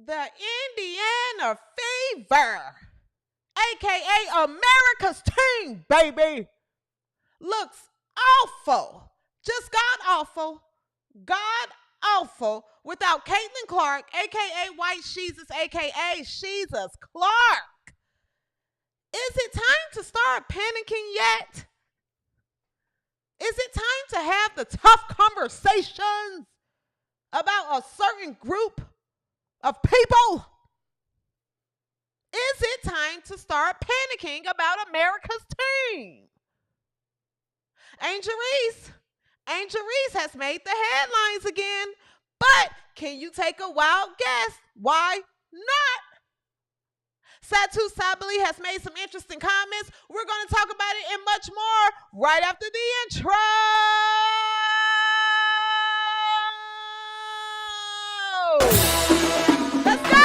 The Indiana Fever, a.k.a. America's team, baby, looks awful. Just god awful, without Caitlin Clark, a.k.a. White Jesus, a.k.a. Jesus Clark. Is it time to start panicking yet? Is it time to have the tough conversations about a certain group of people? Is it time to start panicking about America's team? Angel Reese has made the headlines again, but can you take a wild guess why not? Satu Sabali has made some interesting comments. We're going to talk about it and much more right after the intro. Let's go!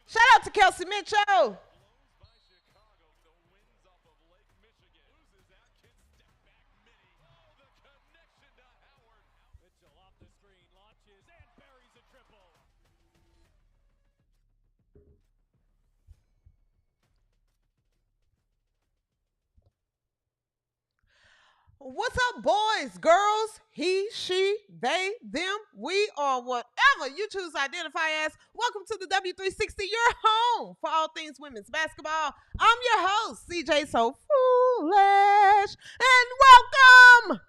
Shout out to Kelsey Mitchell. What's up, boys, girls, he, she, they, them, we, or whatever you choose to identify as? Welcome to the W360, your home for all things women's basketball. I'm your host, CJSoFoolish, and welcome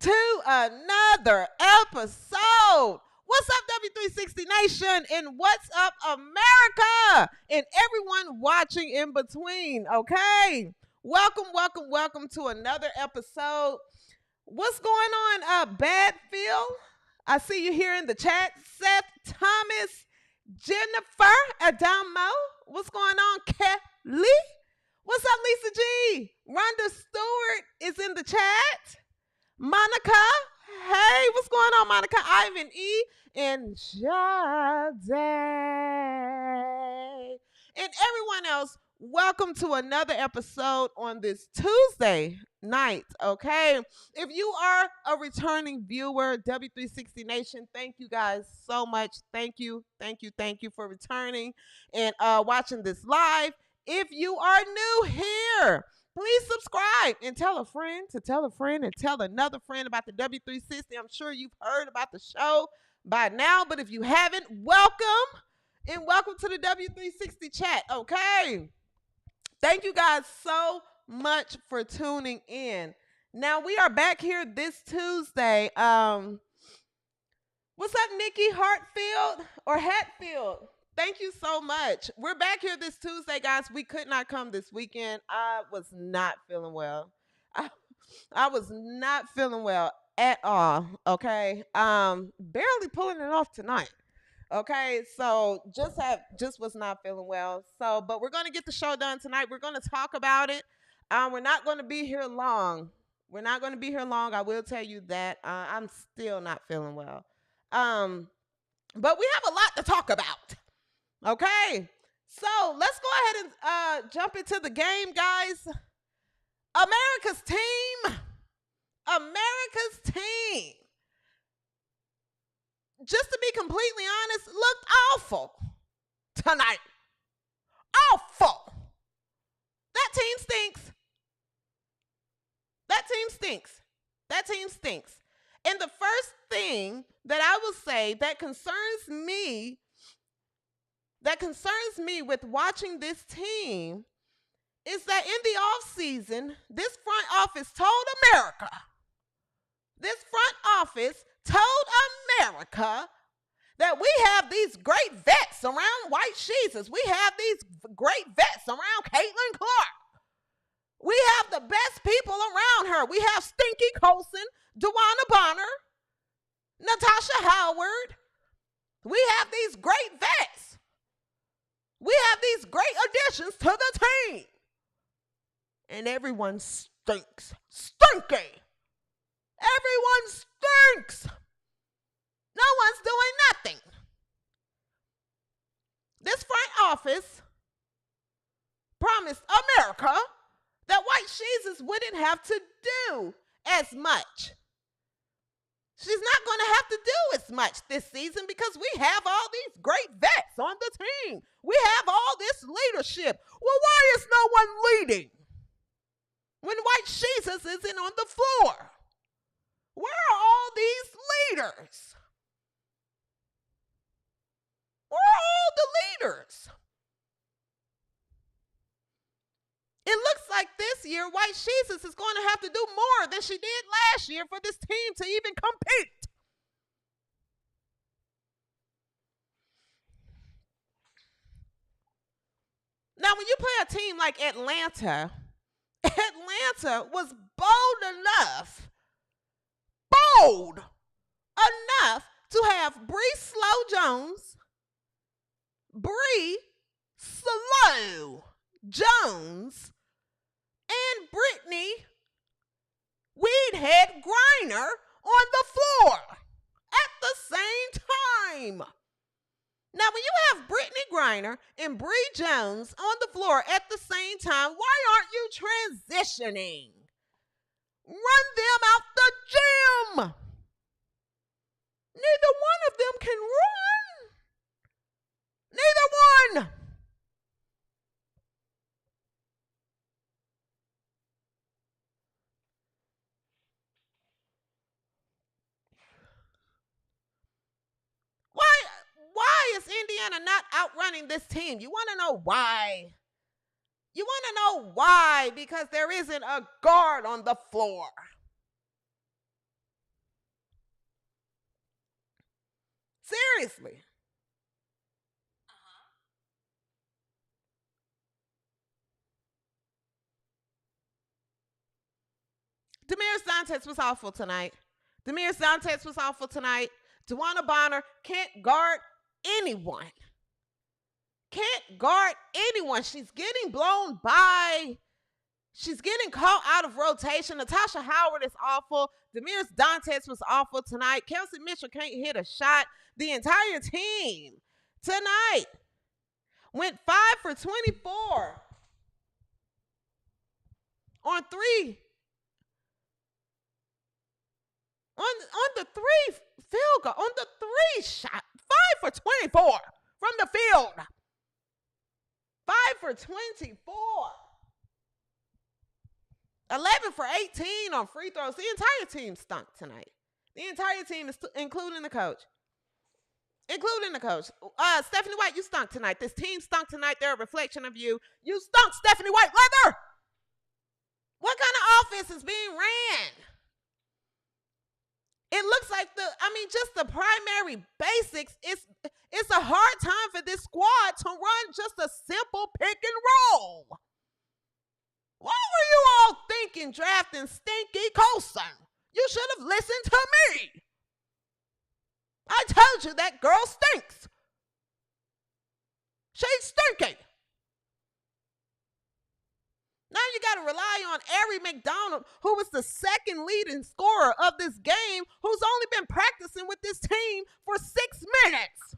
to another episode. What's up, W360 Nation, and what's up, America, and everyone watching in between, okay? Welcome to another episode. What's going on, Badfield? I see you here in the chat. Seth Thomas, Jennifer Adamo. What's going on, Kelly? What's up, Lisa G? Rhonda Stewart is in the chat. Monica. Hey, what's going on, Monica? Ivan E. and Jade. And everyone else, welcome to another episode on this Tuesday night, okay? If you are a returning viewer, W360 Nation, thank you guys so much. Thank you for returning and watching this live. If you are new here, please subscribe and tell a friend to tell a friend and tell another friend about the W360. I'm sure you've heard about the show by now, but if you haven't, welcome and welcome to the W360 chat, okay? Thank you guys so much for tuning in. Now, we are back here this Tuesday. What's up, Nikki Hartfield or Hatfield? Thank you so much. We're back here this Tuesday, guys. We could not come this weekend. I was not feeling well. I was not feeling well at all, okay? Barely pulling it off tonight. Okay, so just was not feeling well. So, but we're going to get the show done tonight. We're going to talk about it. We're not going to be here long. I will tell you that. I'm still not feeling well. But we have a lot to talk about. Okay, so let's go ahead and jump into the game, guys. America's team. Just to be completely honest, looked awful tonight. Awful. That team stinks. And the first thing that I will say that concerns me with watching this team is that in the offseason, this front office told America that we have these great vets around White Jesus. We have these great vets around Caitlin Clark. We have the best people around her. We have Stinky Colson DeWanna Bonner, Natasha Howard. We have these great vets. We have these great additions to the team. And everyone stinks. Stinky. Everyone stinks. No one's doing nothing. This front office promised America that white Jesus wouldn't have to do as much. She's not going to have to do as much this season because we have all these great vets on the team. We have all this leadership. Well, why is no one leading when white Jesus isn't on the floor? Where are all these leaders? Where are all the leaders? It looks like this year, white Jesus is going to have to do more than she did last year for this team to even compete. Now, when you play a team like Atlanta was bold enough to have Bree Slow Jones, Bree Slow Jones, and Brittany Weedhead Griner on the floor at the same time. Now, when you have Brittany Griner and Bree Jones on the floor at the same time, why aren't you transitioning? Run them out the gym. Neither one of them can run. Neither one. Why is Indiana not outrunning this team? You want to know why? You want to know why? Because there isn't a guard on the floor. Seriously. Damiris Dantes was awful tonight. DeWanna Bonner can't guard anyone. She's getting blown by. She's getting caught out of rotation. Natasha Howard is awful. Damiris Dantes was awful tonight. Kelsey Mitchell can't hit a shot. The entire team tonight went 5 for 24 on three. On the three field goal, on the three shot, 5 for 24 from the field. 5 for 24. 11 for 18 on free throws. The entire team stunk tonight. The entire team, including the coach. Stephanie White, you stunk tonight. This team stunk tonight. They're a reflection of you. You stunk, Stephanie White. Leather! What kind of offense is being ran? It looks like just the primary basics. It's a hard time for this squad to run just a simple pick and roll. What were you all thinking drafting Stinky Colson? You should have listened to me. I told you that girl stinks. She's stinky. Now you got to rely on Ari McDonald, who was the second leading scorer of this game, who's only been practicing with this team for 6 minutes.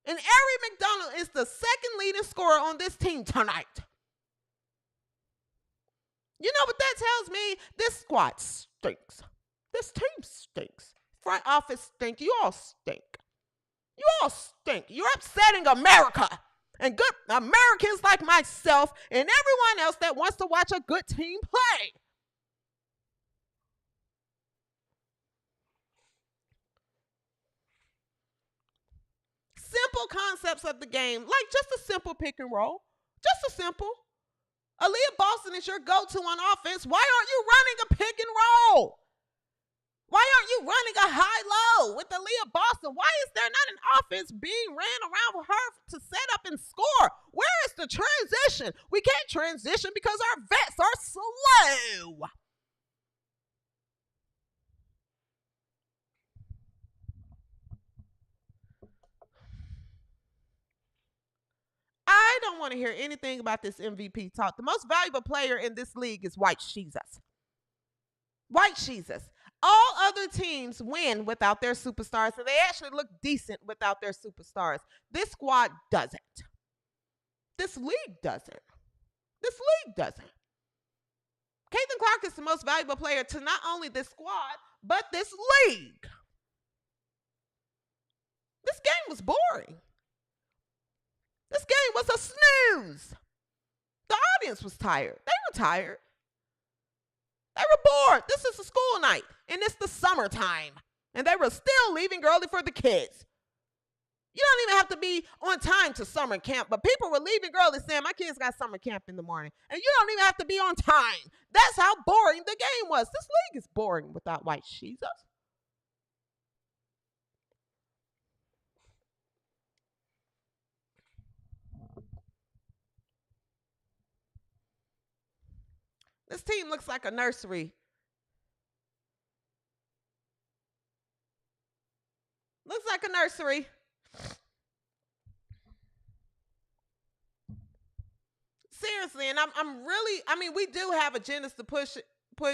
And Ari McDonald is the second leading scorer on this team tonight. You know what that tells me? This squad stinks. This team stinks. Front office stink. You all stink. You all stink. You're upsetting America. And good Americans like myself and everyone else that wants to watch a good team play. Simple concepts of the game, like just a simple pick and roll. Just a simple. Aaliyah Boston is your go-to on offense. Why aren't you running a pick and roll? Why aren't you running a high-low with Aaliyah Boston? Why is there not an offense being ran around with her to set up and score? Where is the transition? We can't transition because our vets are slow. don't want to hear anything about this MVP talk. The most valuable player in this league is White Jesus. White Jesus. All other teams win without their superstars, and they actually look decent without their superstars. This squad doesn't. This league doesn't. This league doesn't. Caitlin Clark is the most valuable player to not only this squad, but this league. This game was boring. This game was a snooze. The audience was tired. They were tired. They were bored. This is a school night, and it's the summertime, and they were still leaving early for the kids. You don't even have to be on time to summer camp, but people were leaving early saying, my kids got summer camp in the morning, and you don't even have to be on time. That's how boring the game was. This league is boring without White Jesus. This team looks like a nursery. Looks like a nursery. Seriously, and I'm really, I mean, we do have agendas to push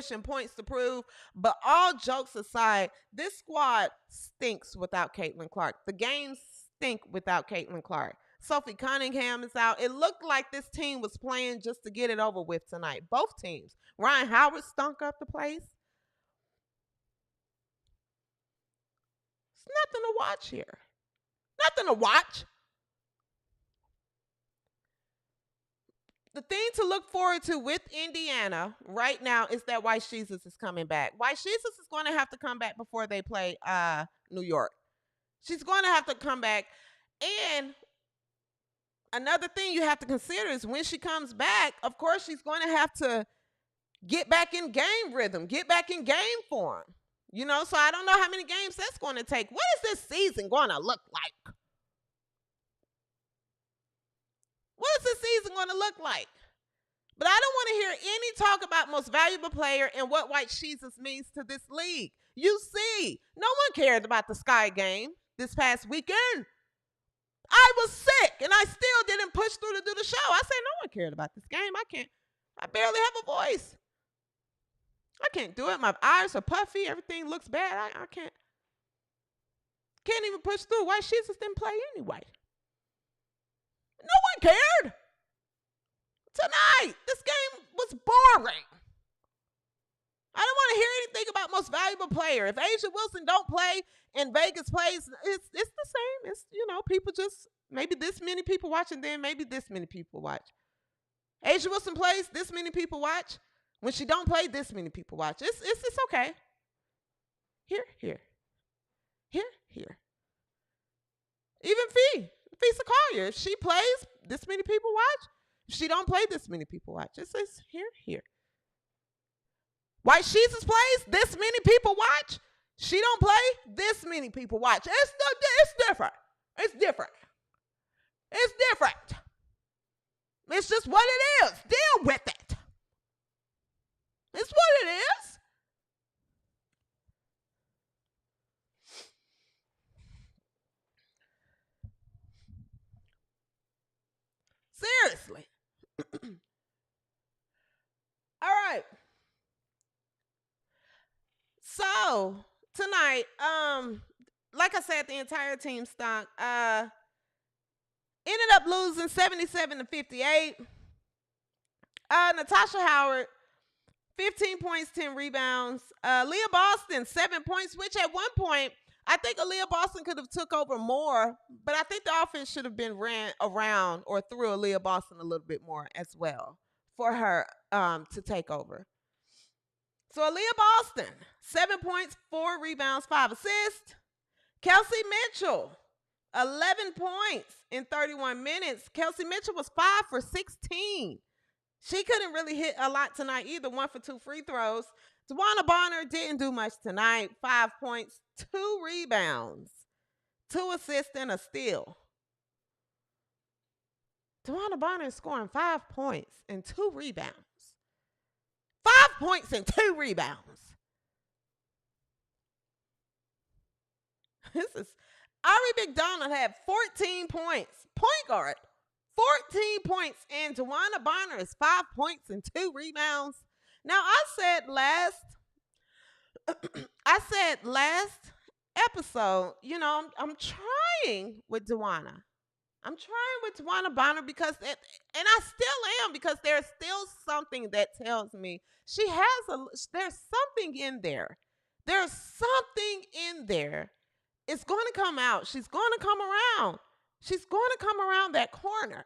and points to prove, but all jokes aside, this squad stinks without Caitlin Clark. The games stink without Caitlin Clark. Sophie Cunningham is out. It looked like this team was playing just to get it over with tonight. Both teams. Ryan Howard stunk up the place. It's nothing to watch here. Nothing to watch. The thing to look forward to with Indiana right now is that White Jesus is coming back. White Jesus is going to have to come back before they play New York. She's going to have to come back. And another thing you have to consider is when she comes back, of course, she's going to have to get back in game rhythm, get back in game form. You know, so I don't know how many games that's going to take. What is this season going to look like? What is this season going to look like? But I don't want to hear any talk about most valuable player and what White Jesus means to this league. You see, no one cared about the Sky game this past weekend. I was sick, and I still didn't push through to do the show. I said no one cared about this game. I barely have a voice. I can't do it. My eyes are puffy. Everything looks bad. I can't even push through. White Jesus didn't play anyway. No one cared. Tonight, this game was boring. I don't want to hear anything about most valuable player. If Asia Wilson don't play and Vegas plays, it's the same. It's, you know, people just, maybe this many people watch and then maybe this many people watch. Asia Wilson plays, this many people watch. When she don't play, this many people watch. It's okay. Here. Even Fee Sakoya, if she plays, this many people watch. If she don't play, this many people watch. It's here. White Jesus plays, this many people watch. She don't play, this many people watch. It's different. It's different. It's just what it is. Deal with it. It's what it is. Seriously. All right. So tonight, like I said, the entire team stunk. Ended up losing 77-58. Natasha Howard, 15 points, 10 rebounds. Leah Boston, 7 points, which at one point, I think Aaliyah Boston could have took over more, but I think the offense should have been ran around or through Aaliyah Boston a little bit more as well for her to take over. So Aaliyah Boston, 7 points, 4 rebounds, 5 assists. Kelsey Mitchell, 11 points in 31 minutes. Kelsey Mitchell was 5 for 16. She couldn't really hit a lot tonight either, 1 for 2 free throws. Tawana Bonner didn't do much tonight, 5 points, 2 rebounds, 2 assists, and a steal. Tawana Bonner is scoring 5 points and 2 rebounds. 5 points and 2 rebounds. This is Ari McDonald had 14 points. Point guard. 14 points, and Tawana Bonner is 5 points and 2 rebounds. Now, I said last episode, I'm trying with Tawana. I'm trying with Tawana Bonner and I still am, because there's still something that tells me there's something in there. There's something in there. It's going to come out. She's going to come around. She's going to come around that corner.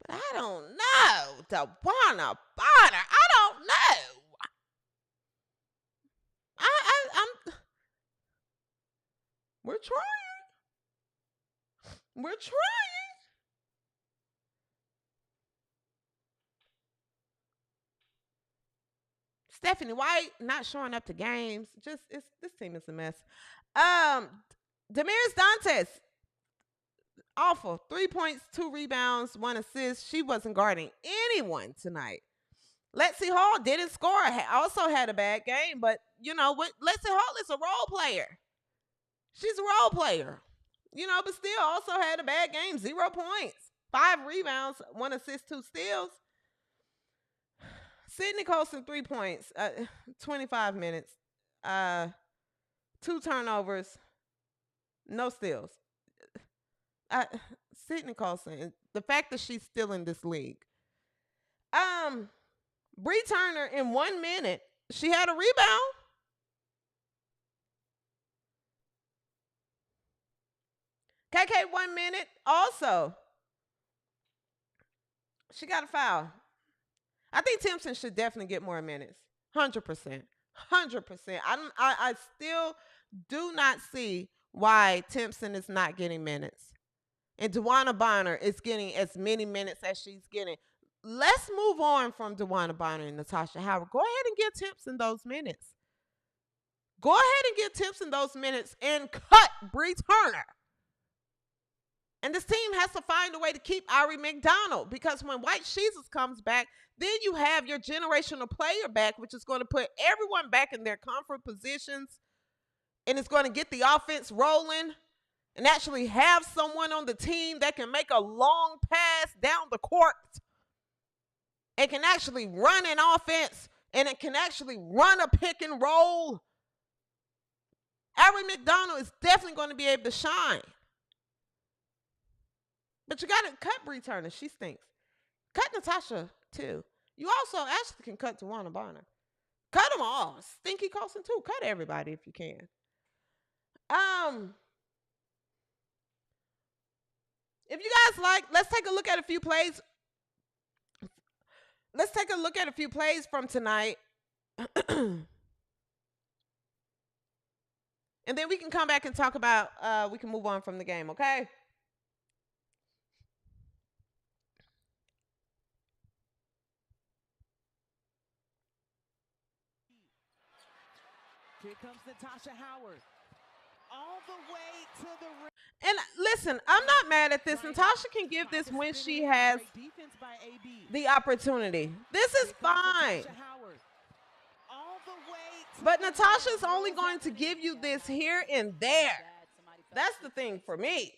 But I don't know. Tawana Bonner. I don't know. I'm. We're trying. We're trying. Stephanie White not showing up to games. This team is a mess. Damaris Dantes, awful. 3 points, 2 rebounds, 1 assist. She wasn't guarding anyone tonight. Lexi Hall didn't score. Also had a bad game, but you know what? Lexi Hall is a role player. She's a role player. But still also had a bad game. 0 points, 5 rebounds, 1 assist, 2 steals. Sydney Colson, 3 points, 25 minutes, 2 turnovers, no steals. Sydney Colson, the fact that she's still in this league. Bree Turner, in 1 minute, she had a rebound. KK, 1 minute, also. She got a foul. I think Timpson should definitely get more minutes. 100%. 100%. I still do not see why Timpson is not getting minutes. And Tawana Bonner is getting as many minutes as she's getting. Let's move on from Tawana Bonner and Natasha Howard. Go ahead and give Timpson those minutes. Go ahead and give Timpson those minutes and cut Bree Turner. And this team has to find a way to keep Ari McDonald, because when White Jesus comes back, then you have your generational player back, which is going to put everyone back in their comfort positions, and it's going to get the offense rolling and actually have someone on the team that can make a long pass down the court. It can actually run an offense, and it can actually run a pick and roll. Ari McDonald is definitely going to be able to shine. But you got to cut Bree Turner. She stinks. Cut Natasha, too. You also actually can cut Tawana Bonner. Cut them all. Stinky Colson, too. Cut everybody if you can. If you guys like, let's take a look at a few plays. Let's take a look at a few plays from tonight. And then we can come back and talk about, we can move on from the game, okay? Here comes Natasha Howard. All the way to the rim. And listen, I'm not mad at this. Natasha can give this when she has the opportunity. This is fine. But Natasha's only going to give you this here and there. That's the thing for me.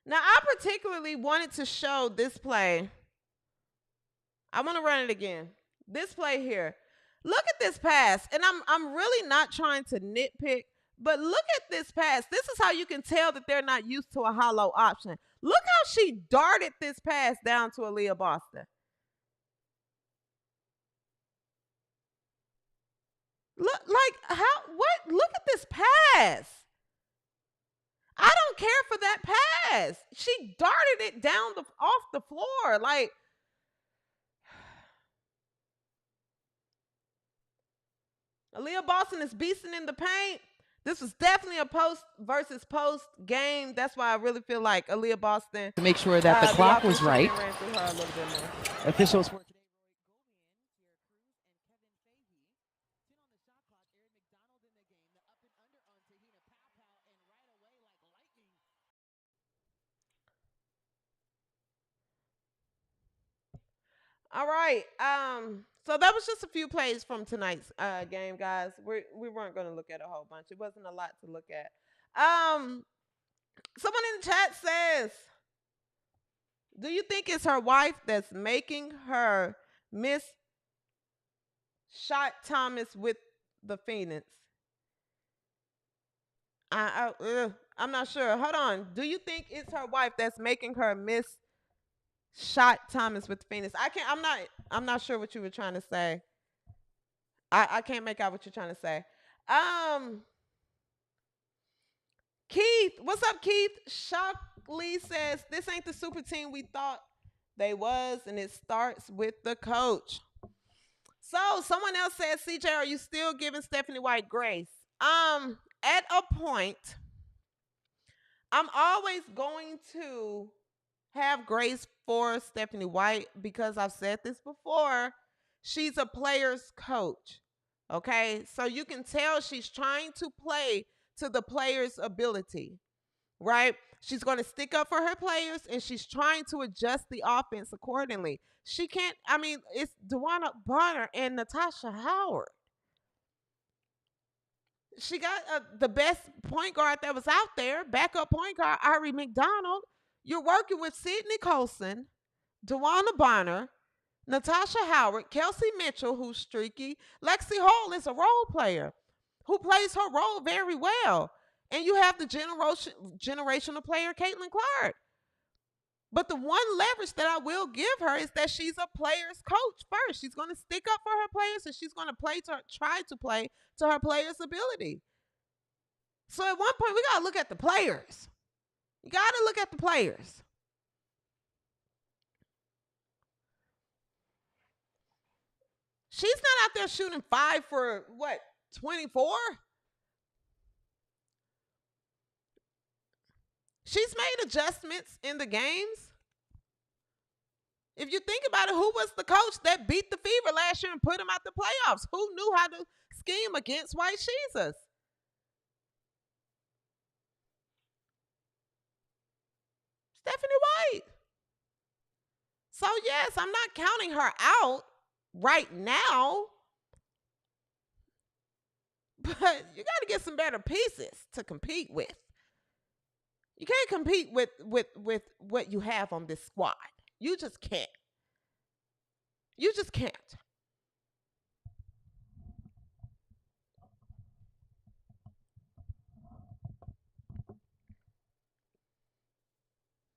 Now, I particularly wanted to show this play. I want to run it again. This play here. Look at this pass. And I'm really not trying to nitpick, but look at this pass. This is how you can tell that they're not used to a hollow option. Look how she darted this pass down to Aaliyah Boston. Look look at this pass. I don't care for that pass. She darted it down off the floor. Like, Aaliyah Boston is beasting in the paint. This was definitely a post versus post game. That's why I really feel like Aaliyah Boston, to make sure that the clock was right. Officials were today. All right. So that was just a few plays from tonight's game, guys. We weren't going to look at a whole bunch. It wasn't a lot to look at. Someone in the chat says, "Do you think it's her wife that's making her miss shot Thomas with the Phoenix?" I'm not sure. Hold on. Do you think it's her wife that's making her miss shot Thomas with Phoenix? I'm not sure what you were trying to say. I can't make out what you're trying to say. Um Keith, what's up, Keith? Shockley says, "This ain't the super team we thought they was, and it starts with the coach." So someone else says, "CJ, are you still giving Stephanie White grace?" At a point, I'm always going to have grace for Stephanie White because I've said this before. She's a player's coach. Okay. So you can tell she's trying to play to the player's ability, right? She's going to stick up for her players and she's trying to adjust the offense accordingly. She can't, I mean, it's DeWanna Bonner and Natasha Howard. She got the best point guard that was out there, backup point guard, Ari McDonald. You're working with Sydney Colson, DeWanna Bonner, Natasha Howard, Kelsey Mitchell, who's streaky. Lexi Hall is a role player who plays her role very well. And you have the generational player, Caitlin Clark. But the one leverage that I will give her is that she's a player's coach first. She's going to stick up for her players and she's going to try to play to her players' ability. So at one point, we got to look at the players. You got to look at the players. She's not out there shooting 5 for, 24? She's made adjustments in the games. If you think about it, who was the coach that beat the Fever last year and put him out the playoffs? Who knew how to scheme against White Jesus? Stephanie White. So, yes, I'm not counting her out right now. But you got to get some better pieces to compete with. You can't compete with what you have on this squad. You just can't. You just can't.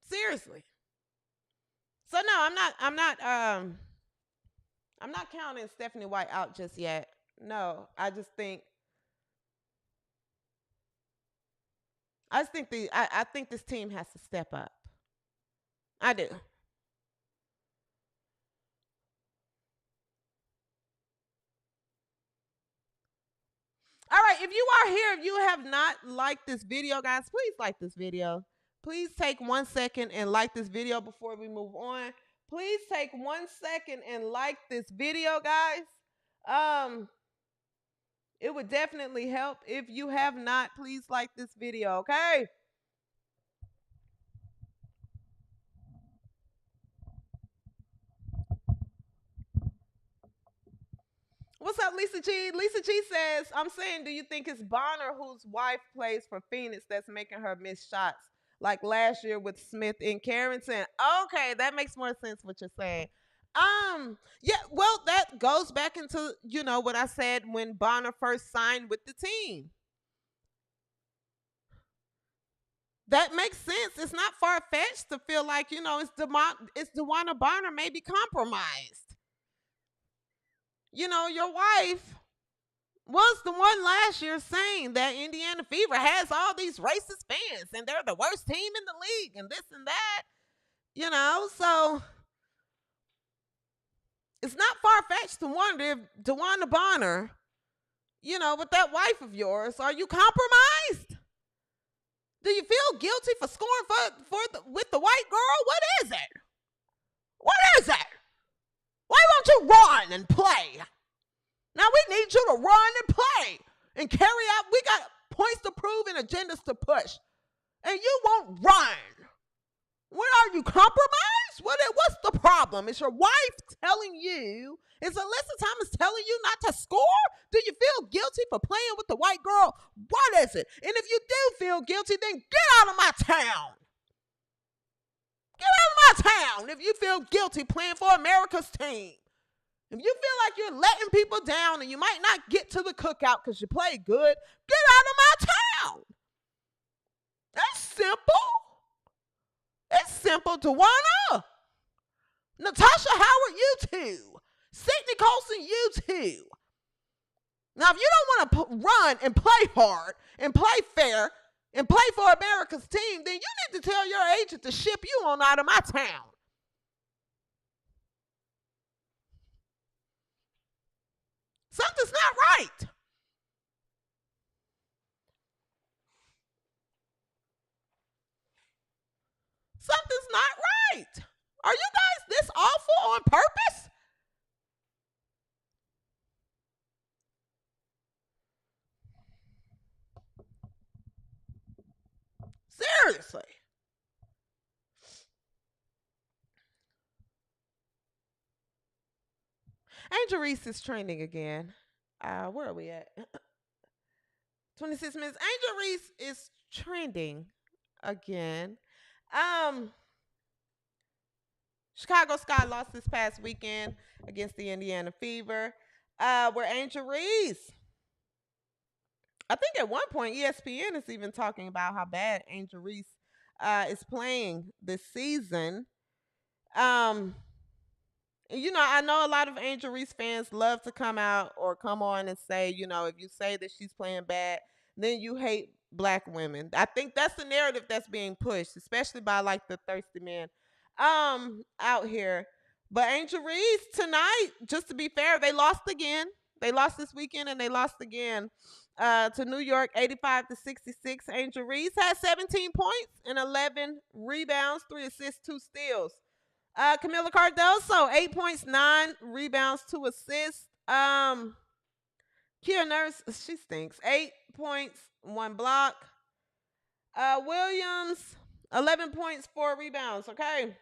Seriously. So no, I'm not counting Stephanie White out just yet. No, I just think I think this team has to step up. I do. All right, if you are here, if you have not liked this video, guys, please like this video. Please take 1 second and like this video before we move on. Please take 1 second and like this video, guys. It would definitely help. If you have not, please like this video, okay? What's up, Lisa G? Lisa G says, "I'm saying, do you think it's Bonner, whose wife plays for Phoenix, that's making her miss shots like last year with Smith and Carrington?" Okay, that makes more sense what you're saying. Yeah, well, that goes back into, what I said when Bonner first signed with the team. That makes sense. It's not far-fetched to feel like, it's DeWanna Bonner may be compromised. Your wife was the one last year saying that Indiana Fever has all these racist fans and they're the worst team in the league and this and that. So it's not far-fetched to wonder if DeWanna Bonner, with that wife of yours, are you compromised? Do you feel guilty for scoring with the white girl? What is it? What is it? Why won't you run and play? Now we need you to run and play and carry out. We got points to prove and agendas to push. And you won't run. What are you, compromised? What's the problem? Is your wife telling you, is Alyssa Thomas telling you not to score? Do you feel guilty for playing with the white girl? What is it? And if you do feel guilty, then get out of my town. Get out of my town if you feel guilty playing for America's team. If you feel like you're letting people down and you might not get to the cookout because you play good, get out of my town. That's simple. It's simple. Tawana, Natasha Howard, you too. Sydney Colson, you too. Now, if you don't want to run and play hard and play fair and play for America's team, then you need to tell your agent to ship you on out of my town. Something's not right. Something's not right. Are you guys this awful on purpose? Seriously. Angel Reese is trending again. Where are we at? 26 minutes. Angel Reese is trending again. Chicago Sky lost this past weekend against the Indiana Fever. Where Angel Reese, I think at one point ESPN is even talking about how bad Angel Reese is playing this season. I know a lot of Angel Reese fans love to come out or come on and say, if you say that she's playing bad, then you hate black women. I think that's the narrative that's being pushed, especially by like the thirsty men out here. But Angel Reese tonight, just to be fair, they lost again. They lost this weekend and they lost again to New York, 85-66. Angel Reese had 17 points and 11 rebounds, 3 assists, 2 steals. Camila Cardoso, 8 points, 9 rebounds, 2 assists. Kia Nurse, she stinks. 8 points, 1 block. Williams, 11 points, 4 rebounds. Okay.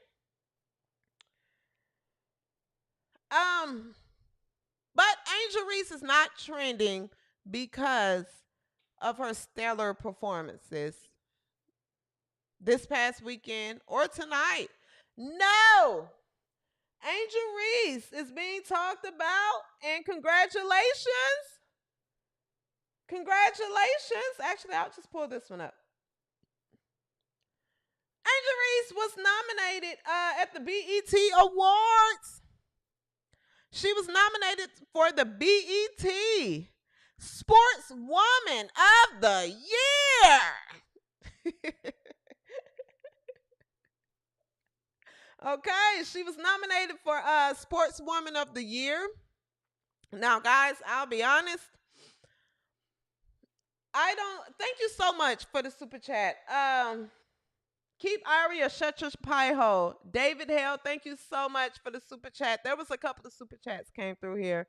But Angel Reese is not trending because of her stellar performances this past weekend or tonight. No, Angel Reese is being talked about, and congratulations. Congratulations. Actually, I'll just pull this one up. Angel Reese was nominated at the BET Awards. She was nominated for the BET Sportswoman of the Year. Okay, she was nominated for Sportswoman of the Year. Now, guys, I'll be honest. Thank you so much for the super chat. Keep Aria shut your pie hole. David Hale, thank you so much for the super chat. There was a couple of super chats came through here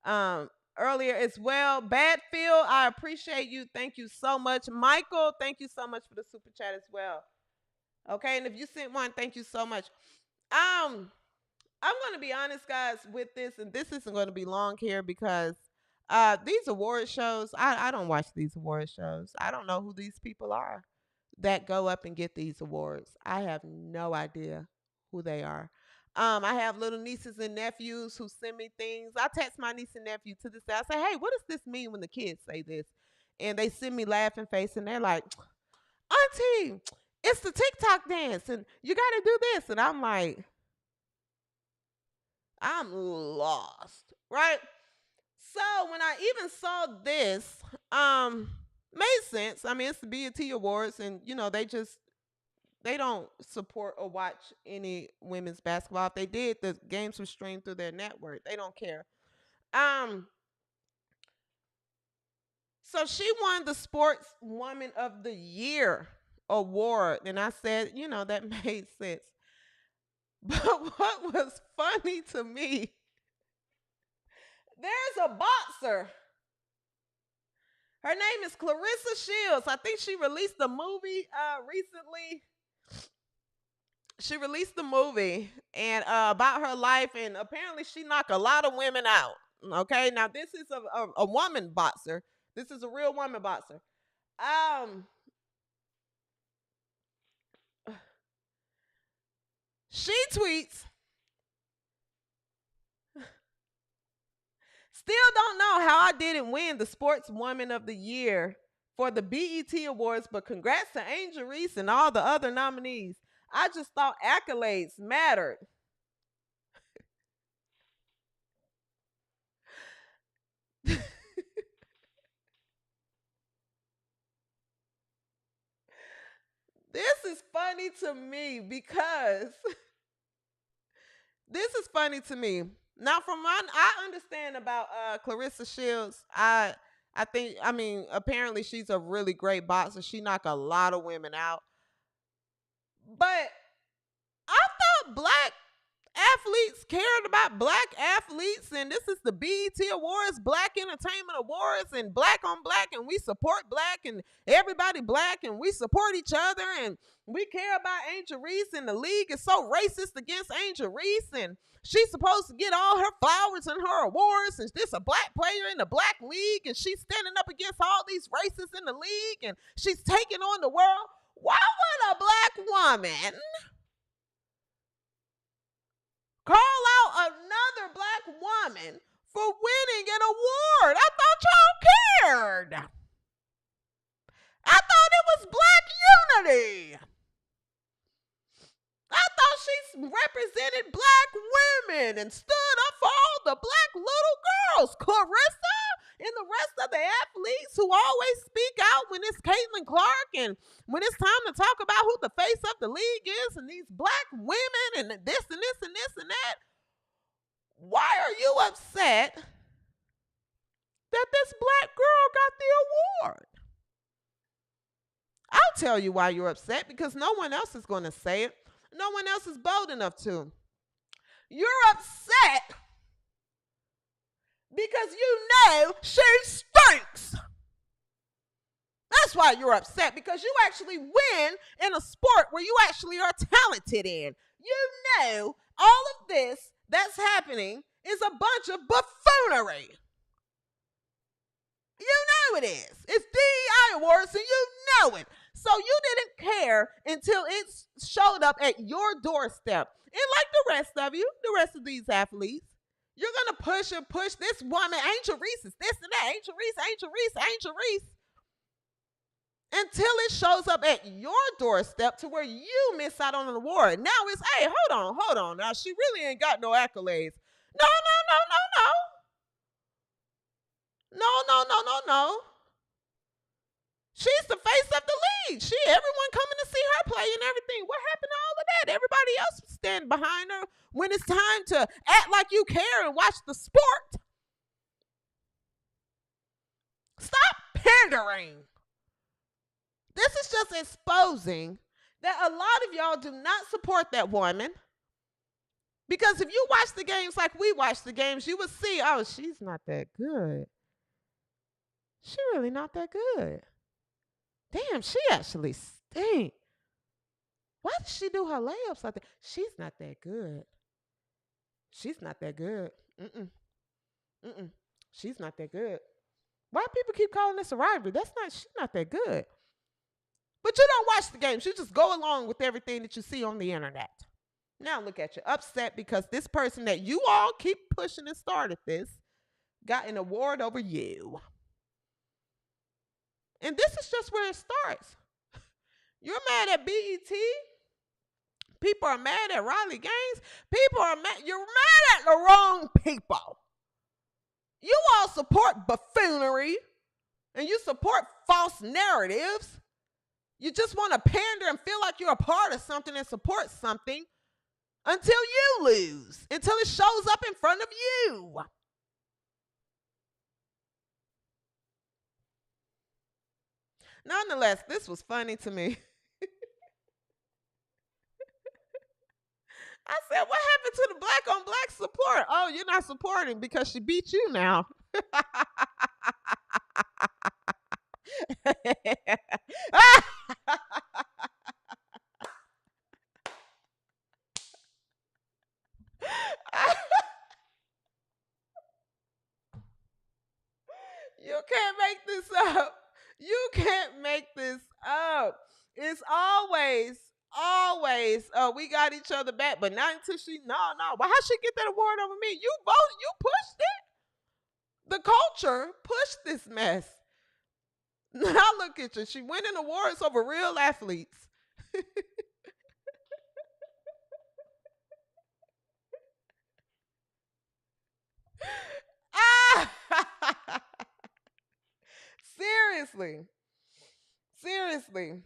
earlier as well. Badfield, I appreciate you. Thank you so much. Michael, thank you so much for the super chat as well. Okay, and if you sent one, thank you so much. I'm going to be honest, guys, with this, and this isn't going to be long here because these award shows, I don't watch these award shows. I don't know who these people are that go up and get these awards. I have no idea who they are. I have little nieces and nephews who send me things. I text my niece and nephew to this day. I say, hey, what does this mean when the kids say this? And they send me laughing face, and they're like, Auntie, it's the TikTok dance, and you got to do this. And I'm like, I'm lost, right? So when I even saw this, made sense. I mean, it's the BET Awards, and they don't support or watch any women's basketball. If they did, the games were streamed through their network. They don't care. So she won the Sportswoman of the Year award, and I said, that made sense. But what was funny to me, there's a boxer. Her name is Clarissa Shields. I think she released a movie recently. she released the movie and about her life, and apparently she knocked a lot of women out. Okay, now this is a woman boxer. This is a real woman boxer. Um, she tweets, "Still don't know how I didn't win the Sportswoman of the Year for the BET Awards, but congrats to Angel Reese and all the other nominees. I just thought accolades mattered." This is funny to me because this is funny to me. Now, from what I understand about Clarissa Shields, I mean, apparently she's a really great boxer. She knocked a lot of women out. But I thought black athletes cared about black athletes, and this is the BET Awards, Black Entertainment Awards, and black on black, and we support black and everybody black, and we support each other, and we care about Angel Reese, and the league is so racist against Angel Reese, and she's supposed to get all her flowers and her awards, and this a black player in the black league, and she's standing up against all these racists in the league, and she's taking on the world. Why would a black woman call out another black woman for winning an award? I thought y'all cared. I thought it was black unity. I thought she represented black women and stood up for all the black little girls. Clarissa and the rest of the athletes who always speak out when it's Caitlin Clark and when it's time to talk about who the face of the league is and these black women and this and this and this and that. Why are you upset that this black girl got the award? I'll tell you why you're upset, because no one else is going to say it. No one else is bold enough to. You're upset because you know she stinks. That's why you're upset, because you actually win in a sport where you actually are talented in. You know all of this that's happening is a bunch of buffoonery. You know it is. It's DEI awards and you know it. So you didn't care until it showed up at your doorstep. And like the rest of you, the rest of these athletes, you're going to push and push this woman, Angel Reese is this and that, Angel Reese, Angel Reese, Angel Reese, until it shows up at your doorstep to where you miss out on an award. Now it's, hey, hold on. Now she really ain't got no accolades. No. No. She's the face of the league. Everyone coming to see her play and everything. What happened to all of that? Everybody else stand behind her when it's time to act like you care and watch the sport. Stop pandering. This is just exposing that a lot of y'all do not support that woman. Because if you watch the games like we watch the games, you would see, oh, she's not that good. She really not that good. Damn, she actually stink. Why does she do her layups like that? She's not that good. She's not that good. She's not that good. Why do people keep calling this a rivalry? She's not that good. But you don't watch the games. You just go along with everything that you see on the internet. Now look at you, upset because this person that you all keep pushing and started this got an award over you. And this is just where it starts. You're mad at BET. People are mad at Riley Gaines. People are mad. You're mad at the wrong people. You all support buffoonery and you support false narratives. You just want to pander and feel like you're a part of something and support something until you lose, until it shows up in front of you. Nonetheless, this was funny to me. I said, what happened to the black on black support? Oh, you're not supporting because she beat you now. It's always, we got each other back, but not until no. Why how she get that award over me? You pushed it. The culture pushed this mess. Now look at you. She winning awards over real athletes. Ah! Seriously. Seriously.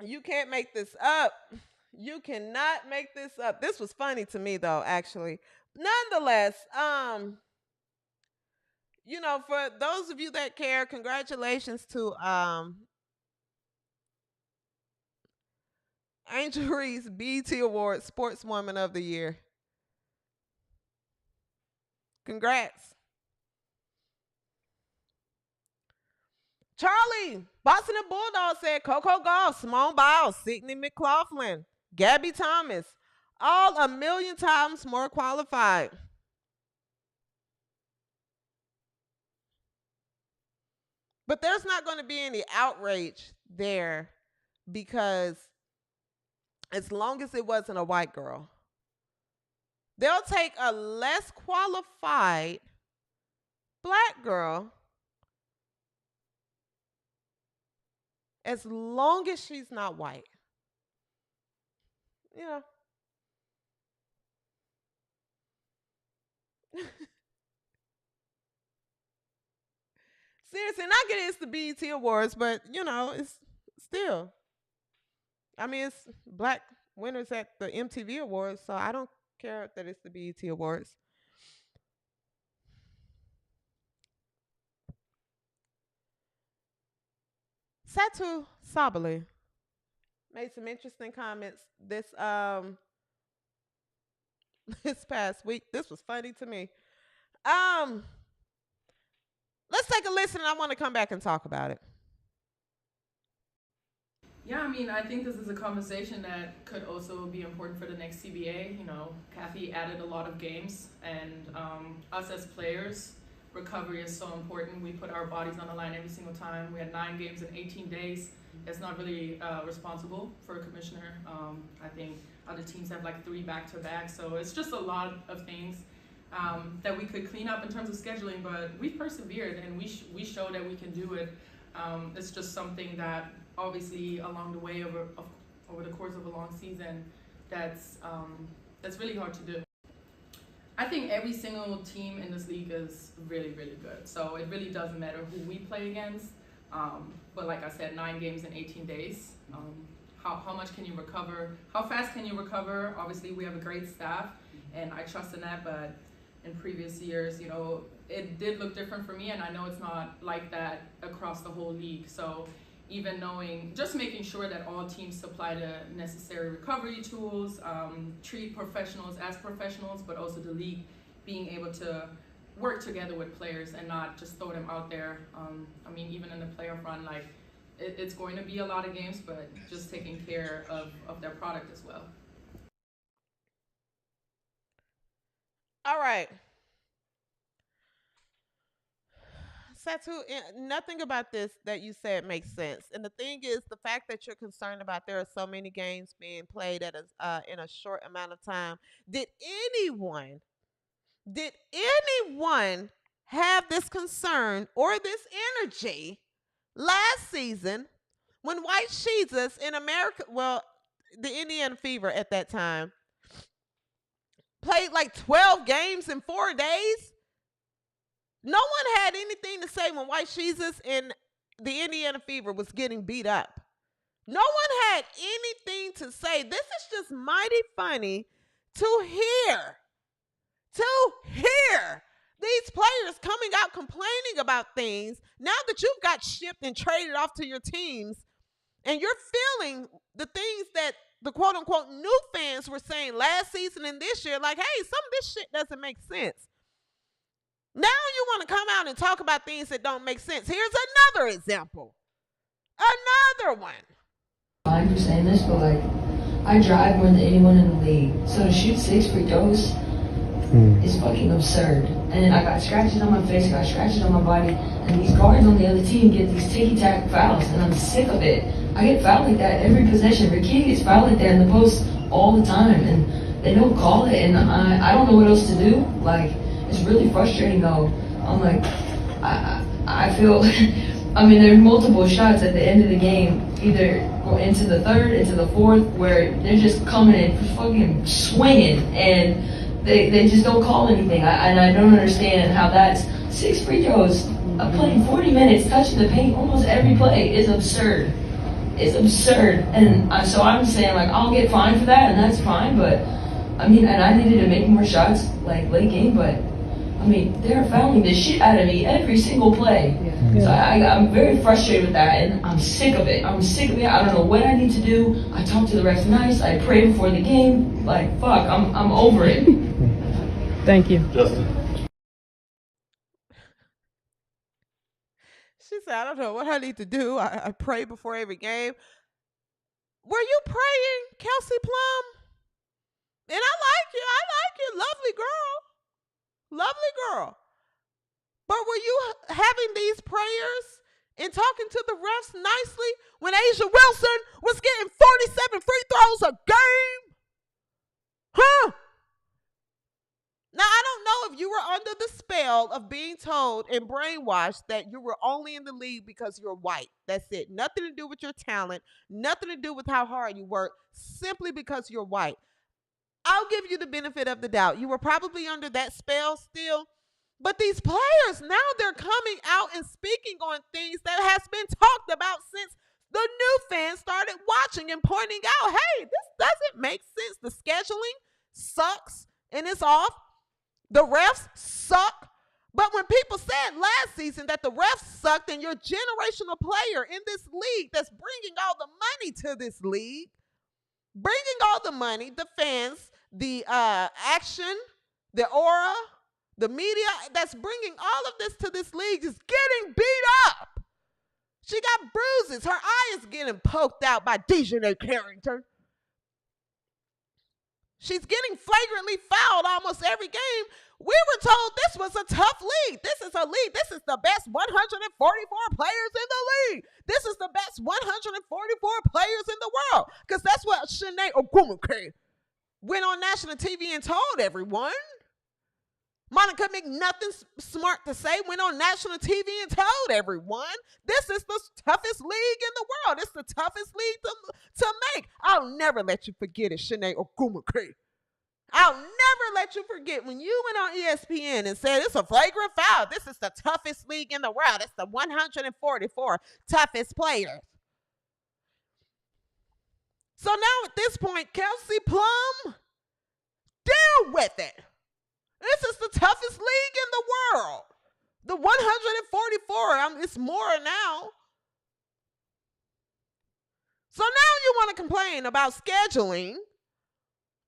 You can't make this up. You cannot make this up. This was funny to me though, actually. Nonetheless, for those of you that care, congratulations to Angel Reese BET Award Sportswoman of the Year. Congrats. Charlie, Boston and Bulldog said Coco Gauff, Simone Biles, Sydney McLaughlin, Gabby Thomas, all 1,000,000 times more qualified. But there's not going to be any outrage there because as long as it wasn't a white girl, they'll take a less qualified black girl as long as she's not white. Yeah. Seriously, and I get it's the BET Awards, but it's still. I mean, it's black winners at the MTV Awards, so I don't care that it's the BET Awards. Satu Sabali made some interesting comments this this past week. This was funny to me. Let's take a listen, and I want to come back and talk about it. Yeah, I mean, I think this is a conversation that could also be important for the next CBA. Kathy added a lot of games, and us as players, recovery is so important. We put our bodies on the line every single time. We had 9 games in 18 days. It's not really responsible for a commissioner. I think other teams have like 3 back-to-back, so it's just a lot of things that we could clean up in terms of scheduling, but we've persevered and we show that we can do it. It's just something that obviously along the way over the course of a long season, that's really hard to do. I think every single team in this league is really, really good. So it really doesn't matter who we play against. But like I said, 9 games in 18 days. How much can you recover? How fast can you recover? Obviously, we have a great staff, and I trust in that. But in previous years, it did look different for me, and I know it's not like that across the whole league. So even just making sure that all teams supply the necessary recovery tools, treat professionals as professionals, but also the league being able to work together with players and not just throw them out there. I mean, even in the playoff run, it's going to be a lot of games, but just taking care of their product as well. All right. Satu, nothing about this that you said makes sense. And the thing is, the fact that you're concerned about there are so many games being played in a short amount of time. Did anyone have this concern or this energy last season when White Jesus in America, the Indiana Fever at that time, played like 12 games in 4 days? No one had anything to say when White Jesus and the Indiana Fever was getting beat up. No one had anything to say. This is just mighty funny to hear these players coming out complaining about things now that you've got shipped and traded off to your teams, and you're feeling the things that the quote-unquote new fans were saying last season and this year, like, hey, some of this shit doesn't make sense. Now you want to come out and talk about things that don't make sense. Here's another example. Another one. I'm for saying this, but I drive more than anyone in the league. So to shoot 6 free throws is fucking absurd. And then I got scratches on my face, I got scratches on my body, and these guards on the other team get these ticky-tack fouls, and I'm sick of it. I get fouled like that every possession. Ricky gets fouled like that in the post all the time, and they don't call it, and I don't know what else to do. Like, it's really frustrating though. I'm like, I feel, I mean, there's multiple shots at the end of the game, either go into the third, into the fourth, where they're just coming in fucking swinging, and they just don't call anything. And I don't understand how that's 6 free throws. Playing 40 minutes, touching the paint almost every play is absurd. It's absurd. And so I'm saying, like, I'll get fined for that, and that's fine, but, I mean, and I needed to make more shots, like, late game, but, I mean, they're fouling the shit out of me every single play. Yeah. So I'm very frustrated with that, and I'm sick of it. I'm sick of it. I don't know what I need to do. I talk to the refs nice. I pray before the game. Like, fuck, I'm over it. Thank you. Justin. She said, I don't know what I need to do. I pray before every game. Were you praying, Kelsey Plum? And I like you. Lovely girl. Lovely girl. But were you having these prayers and talking to the refs nicely when Asia Wilson was getting 47 free throws a game? Huh? Now, I don't know if you were under the spell of being told and brainwashed that you were only in the league because you're white. That's it. Nothing to do with your talent. Nothing to do with how hard you work. Simply because you're white. I'll give you the benefit of the doubt. You were probably under that spell still. But these players, now they're coming out and speaking on things that has been talked about since the new fans started watching and pointing out, hey, this doesn't make sense. The scheduling sucks and it's off. The refs suck. But when people said last season that the refs sucked and you're a generational player in this league that's bringing all the money to this league, bringing all the money, the fans, the action, the aura, the media that's bringing all of this to this league is getting beat up. She got bruises. Her eye is getting poked out by Dejanay Carrington. She's getting flagrantly fouled almost every game. We were told this was a tough league. This is a league. This is the best 144 players in the league. This is the best 144 players in the world. Because that's what Shanae Ogwumike went on national TV and told everyone. Monica McNothing smart to say went on national TV and told everyone this is the toughest league in the world. It's the toughest league to make. I'll never let you forget it, Shanae Ogwumike. I'll never let you forget when you went on ESPN and said it's a flagrant foul. This is the toughest league in the world. It's the 144 toughest players. So now at this point, Kelsey Plum, deal with it. This is the toughest league in the world. The 144, it's more now. So now you want to complain about scheduling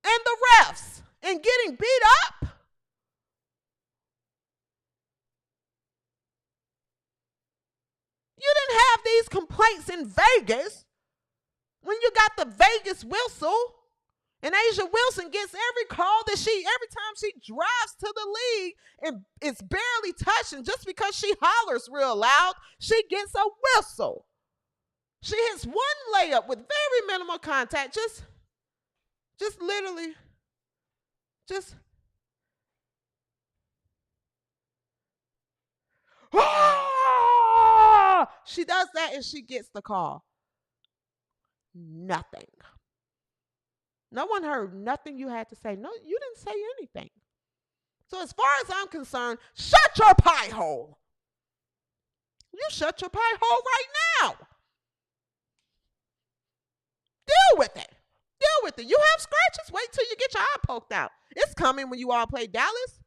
and the refs and getting beat up? You didn't have these complaints in Vegas when you got the Vegas whistle. And Asia Wilson gets every call that every time she drives to the league and it's barely touching, just because she hollers real loud, she gets a whistle. She hits one layup with very minimal contact, just literally, she does that and she gets the call. Nothing. No one heard nothing you had to say. No, you didn't say anything. So as far as I'm concerned, shut your pie hole. You shut your pie hole right now. Deal with it. Deal with it. You have scratches. Wait till you get your eye poked out. It's coming when you all play Dallas.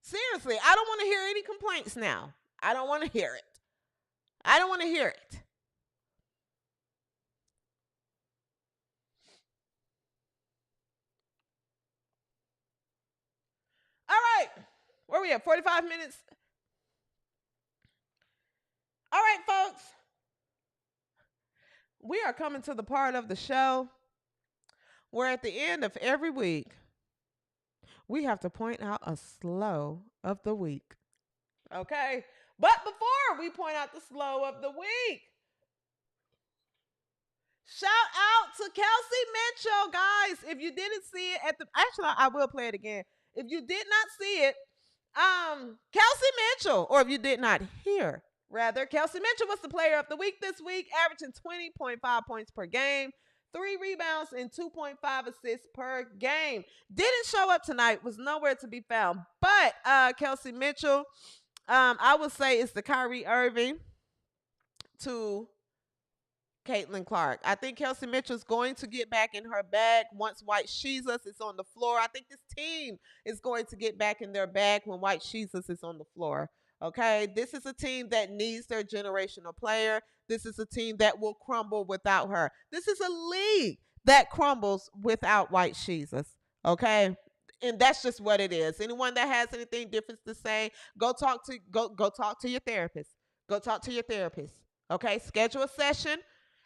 Seriously, I don't want to hear any complaints now. I don't want to hear it. I don't want to hear it. All right. Where are we at? 45 minutes? All right, folks. we are coming to the part of the show where at the end of every week, we have to point out a slow of the week. Okay? But before we point out the slow of the week, shout out to Kelsey Mitchell, guys. If you didn't see it actually, I will play it again. If you did not see it, Kelsey Mitchell, or if you did not hear, rather, Kelsey Mitchell was the player of the week this week, averaging 20.5 points per game, 3 rebounds, and 2.5 assists per game. Didn't show up tonight, was nowhere to be found. But Kelsey Mitchell, I would say it's the Kyrie Irving to Caitlin Clark. I think Kelsey Mitchell's going to get back in her bag once White Jesus is on the floor. I think this team is going to get back in their bag when White Jesus is on the floor. Okay, this is a team that needs their generational player. This is a team that will crumble without her. This is a league that crumbles without White Jesus. Okay, and that's just what it is. Anyone that has anything different to say, go talk to your therapist. Go talk to your therapist. Okay, schedule a session.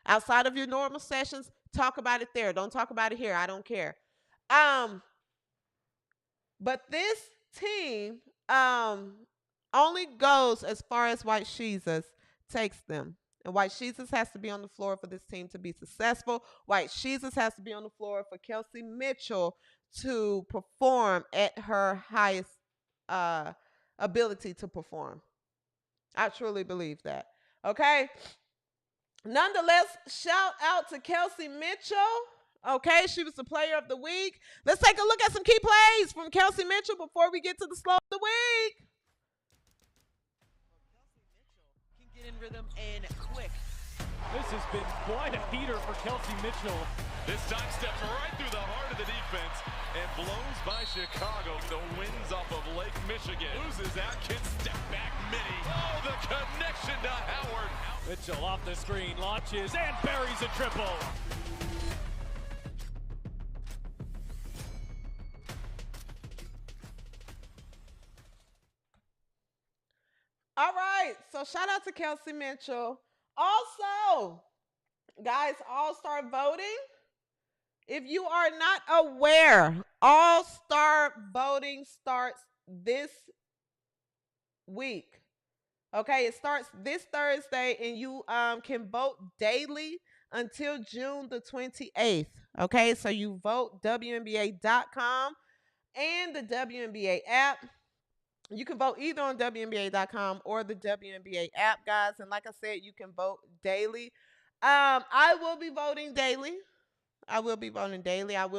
Outside of your normal sessions, talk about it there. Don't talk about it here. I don't care. But this team only goes as far as White Jesus takes them. And White Jesus has to be on the floor for this team to be successful. White Jesus has to be on the floor for Kelsey Mitchell to perform at her highest ability to perform. I truly believe that. Okay? Nonetheless, shout out to Kelsey Mitchell. Okay, she was the player of the week. Let's take a look at some key plays from Kelsey Mitchell before we get to the slow of the week. Kelsey Mitchell can get in rhythm and quick. This has been quite a heater for Kelsey Mitchell. This time steps right through the heart of the defense and blows by Chicago. The wins off of Lake Michigan. Loses Atkins, step back mini. Oh, the connection to Howard. Mitchell off the screen, launches, and buries a triple. All right, so shout out to Kelsey Mitchell. Also, guys, All-Star voting. If you are not aware, All-Star voting starts this week. Okay, it starts this Thursday, and you can vote daily until June the 28th. Okay, so you vote WNBA.com and the WNBA app. You can vote either on WNBA.com or the WNBA app, guys. And like I said, you can vote daily. I will be voting daily. I will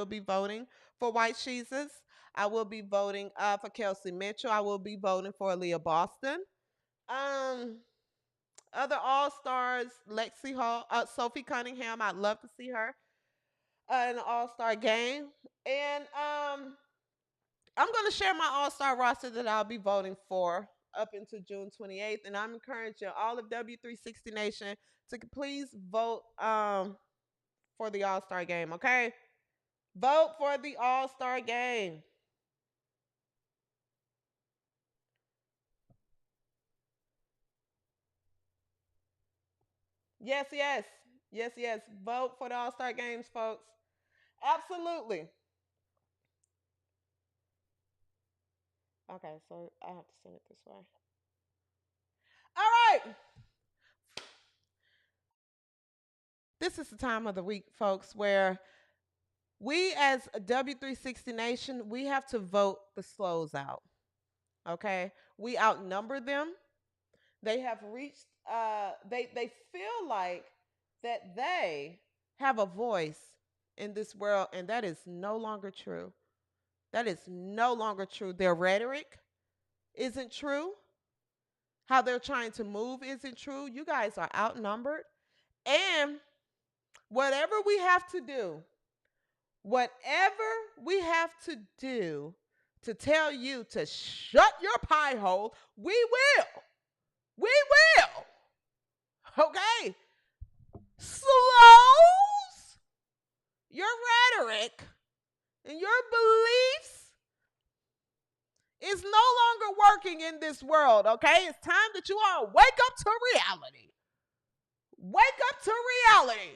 be voting for White Jesus. I will be voting for Kelsey Mitchell. I will be voting for Aaliyah Boston. Other All-Stars, Lexi Hall, Sophie Cunningham. I'd love to see her in the All-Star game. And I'm going to share my All-Star roster that I'll be voting for up until June 28th. And I'm encouraging all of W360 Nation to please vote for the All-Star game, okay? Vote for the All-Star game. Yes, yes. Yes, yes. Vote for the All-Star games, folks. Absolutely. Okay, so I have to send it this way. All right. This is the time of the week, folks, where we as a W360 Nation, we have to vote the slows out. Okay? We outnumber them. They have reached, they feel like that they have a voice in this world, and that is no longer true. That is no longer true. Their rhetoric isn't true. How they're trying to move isn't true. You guys are outnumbered. And whatever we have to do to tell you to shut your pie hole, we will. We will. Okay? Slows your rhetoric and your beliefs is no longer working in this world, okay? It's time that you all wake up to reality. Wake up to reality.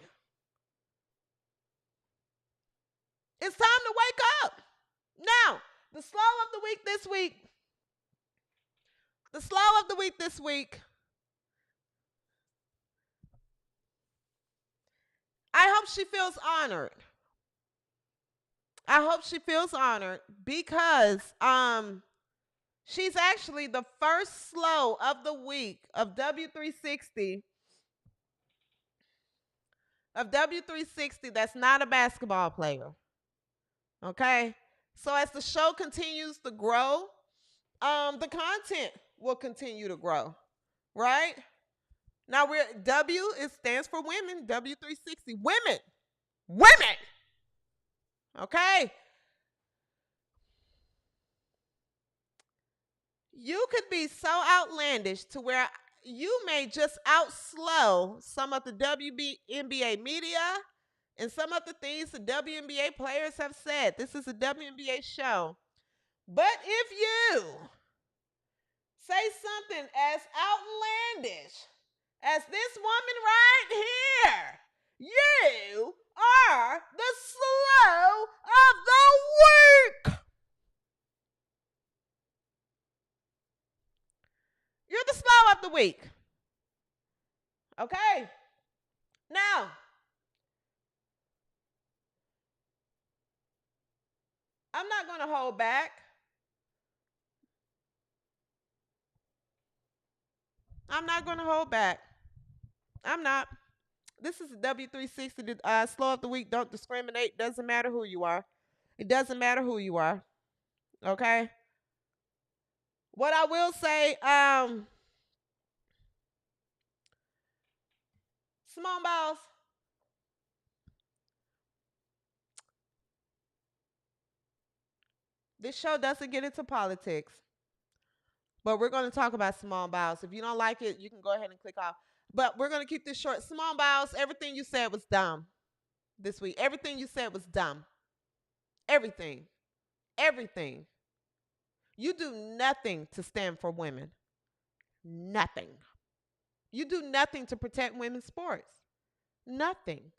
It's time to wake up. Now, the slow of the week this week. The slow of the week this week. I hope she feels honored. I hope she feels honored because she's actually the first slow of the week of W360 that's not a basketball player. Okay? So as the show continues to grow, the content will continue to grow. Right? Now it stands for women, W360. Women. Women. Okay? You could be so outlandish to where you may just outslow some of the WNBA media and some of the things the WNBA players have said. This is a WNBA show. But if you say something as outlandish as this woman right here, you are the slow of the week. You're the slow of the week. Okay? Now, I'm not going to hold back. I'm not going to hold back. I'm not. This is the W360 slow of the week. Don't discriminate. Doesn't matter who you are. It doesn't matter who you are. Okay? What I will say, Simone Biles, this show doesn't get into politics, but we're going to talk about Simone Biles. If you don't like it, you can go ahead and click off. But we're going to keep this short. Simone Biles, everything you said was dumb this week. Everything you said was dumb. Everything. Everything. You do nothing to stand for women. Nothing. You do nothing to protect women's sports. Nothing.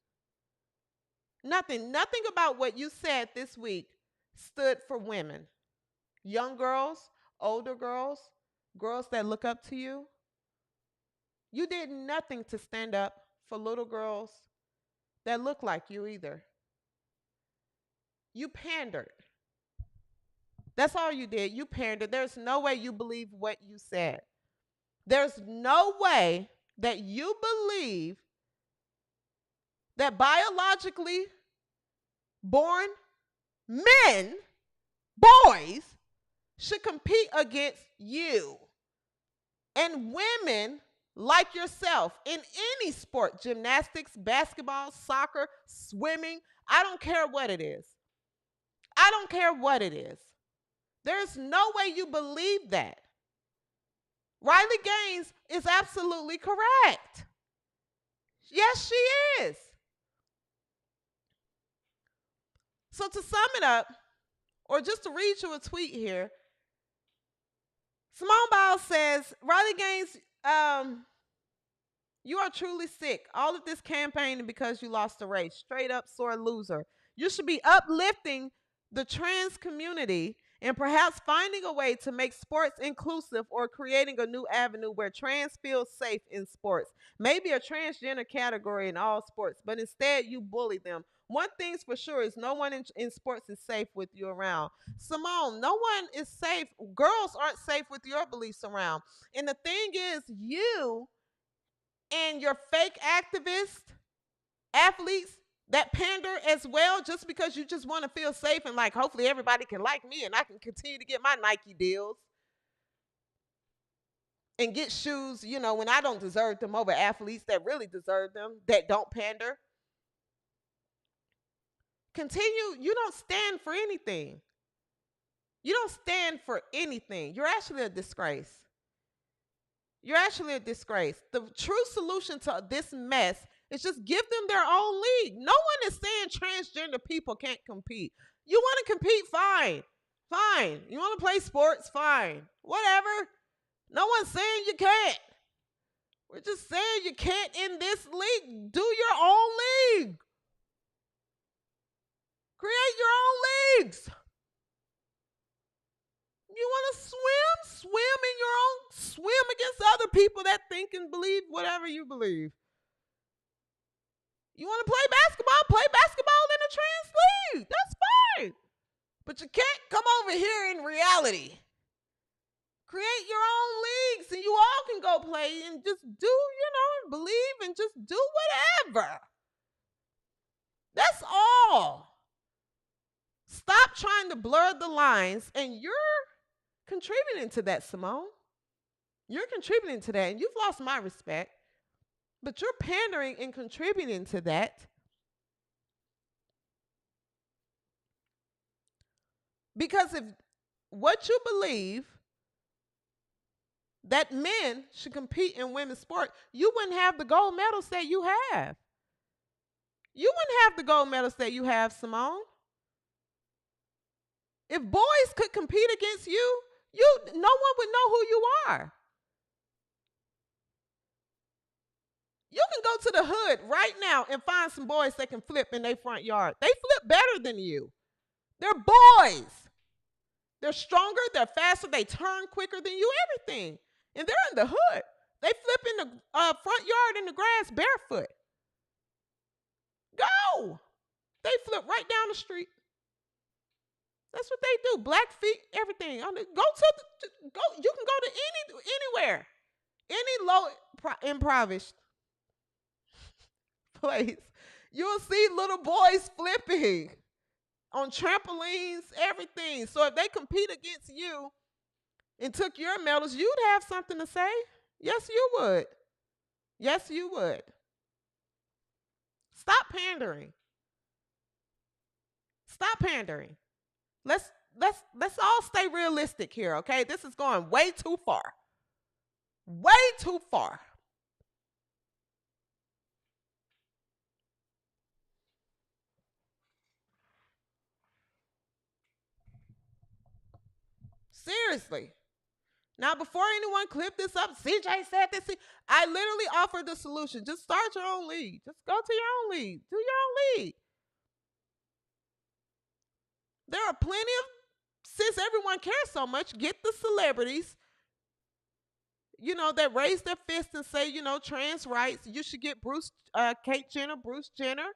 Nothing. Nothing about what you said this week stood for women. Young girls, older girls, girls that look up to you. You did nothing to stand up for little girls that look like you either. You pandered. That's all you did. You pandered. There's no way you believe what you said. There's no way that you believe that biologically born men, boys, should compete against you. And women like yourself in any sport, gymnastics, basketball, soccer, swimming, I don't care what it is. I don't care what it is. There's no way you believe that. Riley Gaines is absolutely correct. Yes, she is. So to sum it up, or just to read you a tweet here, Simone Biles says, Riley Gaines, you are truly sick. All of this campaigning because you lost a race. Straight up sore loser. You should be uplifting the trans community and perhaps finding a way to make sports inclusive or creating a new avenue where trans feel safe in sports. Maybe a transgender category in all sports, but instead you bully them. One thing's for sure is no one in sports is safe with you around. Simone, no one is safe. Girls aren't safe with your beliefs around. And the thing is, you and your fake activist athletes that pander as well just because you just want to feel safe and like hopefully everybody can like me and I can continue to get my Nike deals and get shoes, you know, when I don't deserve them over athletes that really deserve them, that don't pander. Continue, you don't stand for anything. You don't stand for anything. You're actually a disgrace. You're actually a disgrace. The true solution to this mess is just give them their own league. No one is saying transgender people can't compete. You want to compete? Fine. Fine. You want to play sports? Fine. Whatever. No one's saying you can't. We're just saying you can't in this league. Do your own league. Create your own leagues. You want to swim? Swim in your own, swim against other people that think and believe whatever you believe. You want to play basketball? Play basketball in a trans league. That's fine. But you can't come over here in reality. Create your own leagues and you all can go play and just do, and believe and just do whatever. That's all. Stop trying to blur the lines, and you're contributing to that, Simone. You're contributing to that, and you've lost my respect. But you're pandering and contributing to that. Because if what you believe that men should compete in women's sport, you wouldn't have the gold medals that you have. You wouldn't have the gold medals that you have, Simone. If boys could compete against you, no one would know who you are. You can go to the hood right now and find some boys that can flip in their front yard. They flip better than you. They're boys. They're stronger, they're faster, they turn quicker than you, everything. And they're in the hood. They flip in the front yard in the grass barefoot. Go. They flip right down the street. That's what they do. Black feet, everything. You can go to anywhere. Any low impoverished place. You'll see little boys flipping on trampolines, everything. So if they compete against you and took your medals, you'd have something to say. Yes, you would. Yes, you would. Stop pandering. Stop pandering. Let's all stay realistic here, okay? This is going way too far. Way too far. Seriously. Now, before anyone clip this up, CJ said this. I literally offered the solution. Just start your own league. Just go to your own league. Do your own league. There are plenty of, since everyone cares so much, get the celebrities, that raise their fist and say, trans rights. You should get Kate Jenner, Bruce Jenner.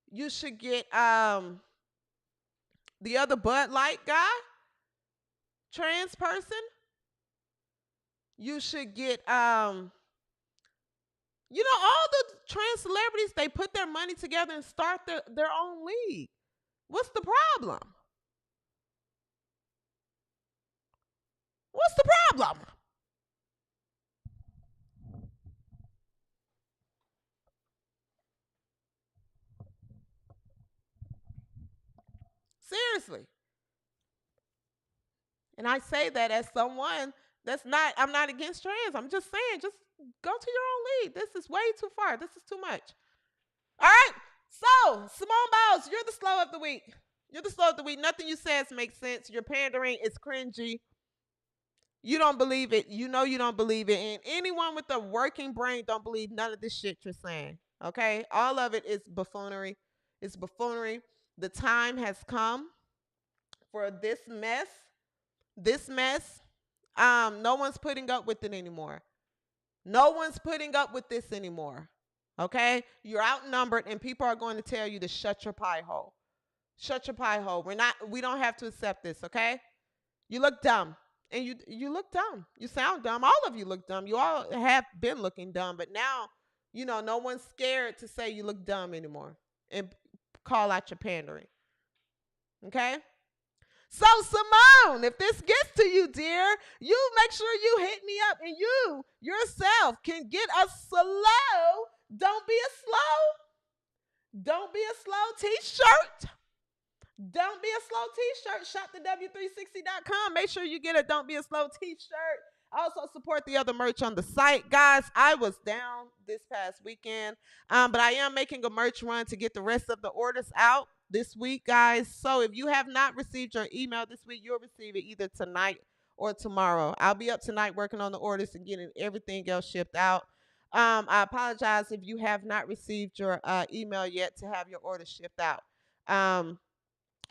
You should get the other Bud Light guy, trans person. You should get, all the trans celebrities, they put their money together and start their own league. What's the problem? What's the problem? Seriously. And I say that as someone I'm not against trans. I'm just saying, just go to your own league. This is way too far. This is too much. All right. So, Simone Biles, you're the slow of the week. You're the slow of the week. Nothing you say makes sense. You're pandering. It's cringy. You don't believe it. You know you don't believe it. And anyone with a working brain don't believe none of this shit you're saying. Okay? All of it is buffoonery. It's buffoonery. The time has come for this mess. This mess. No one's putting up with it anymore. No one's putting up with this anymore. Okay? You're outnumbered and people are going to tell you to shut your pie hole. Shut your pie hole. We don't have to accept this, okay? You look dumb. And you look dumb. You sound dumb. All of you look dumb. You all have been looking dumb, but now, no one's scared to say you look dumb anymore and call out your pandering. Okay? So, Simone, if this gets to you, dear, you make sure you hit me up and you yourself can get a slow, don't be a slow t-shirt. Don't be a slow t-shirt. Shop the W360.com. Make sure you get a Don't Be a Slow t-shirt. Also support the other merch on the site. Guys, I was down this past weekend, but I am making a merch run to get the rest of the orders out this week, guys. So if you have not received your email this week, you'll receive it either tonight or tomorrow. I'll be up tonight working on the orders and getting everything else shipped out. I apologize if you have not received your email yet to have your order shipped out.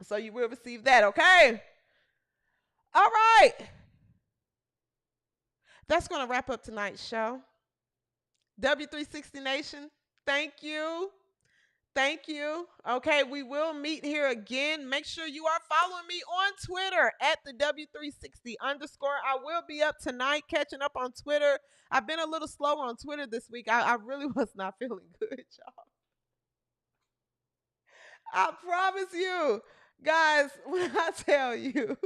So you will receive that, okay? All right. That's going to wrap up tonight's show. W360 Nation, thank you. Thank you. Okay, we will meet here again. Make sure you are following me on Twitter at the W360 _. I will be up tonight catching up on Twitter. I've been a little slower on Twitter this week. I really was not feeling good, y'all. I promise you, guys, when I tell you,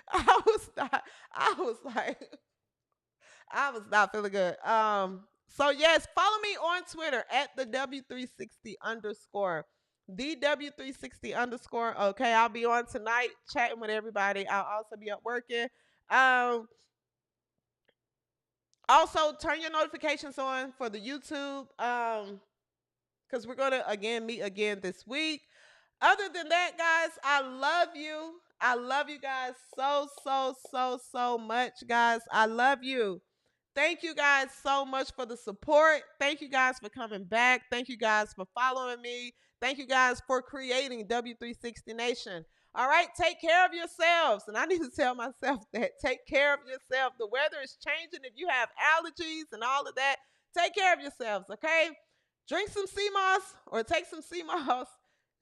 I was not feeling good. So yes, follow me on Twitter at the W360 _. The W360 _. Okay, I'll be on tonight chatting with everybody. I'll also be up working. Also turn your notifications on for the YouTube. Because we're gonna meet again this week. Other than that, guys, I love you. I love you guys so much, guys. I love you. Thank you guys so much for the support. Thank you guys for coming back. Thank you guys for following me. Thank you guys for creating W360 Nation. All right, take care of yourselves. And I need to tell myself that. Take care of yourself. The weather is changing. If you have allergies and all of that, take care of yourselves, okay? Drink some sea moss or take some sea moss.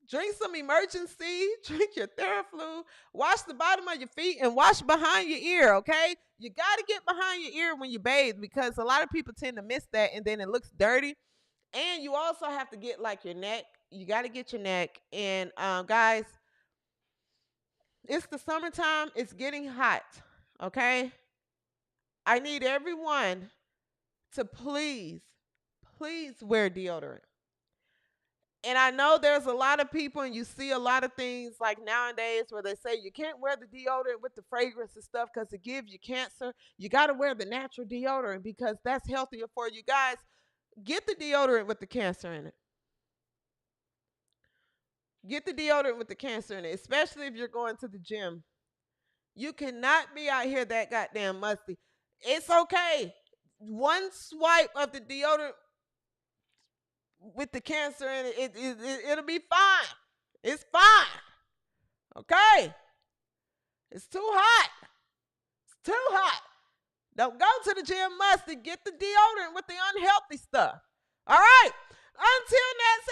Drink some emergency. Drink your Theraflu. Wash the bottom of your feet and wash behind your ear, okay? You got to get behind your ear when you bathe because a lot of people tend to miss that and then it looks dirty. And you also have to get like your neck. You got to get your neck. And guys, it's the summertime. It's getting hot, okay? I need everyone to please wear deodorant. And I know there's a lot of people and you see a lot of things like nowadays where they say you can't wear the deodorant with the fragrance and stuff because it gives you cancer. You got to wear the natural deodorant because that's healthier for you guys. Get the deodorant with the cancer in it. Get the deodorant with the cancer in it, especially if you're going to the gym. You cannot be out here that goddamn musty. It's okay. One swipe of the deodorant with the cancer in it, it'll be fine. It's fine. Okay? It's too hot. It's too hot. Don't go to the gym musty. Get the deodorant with the unhealthy stuff. All right? Until next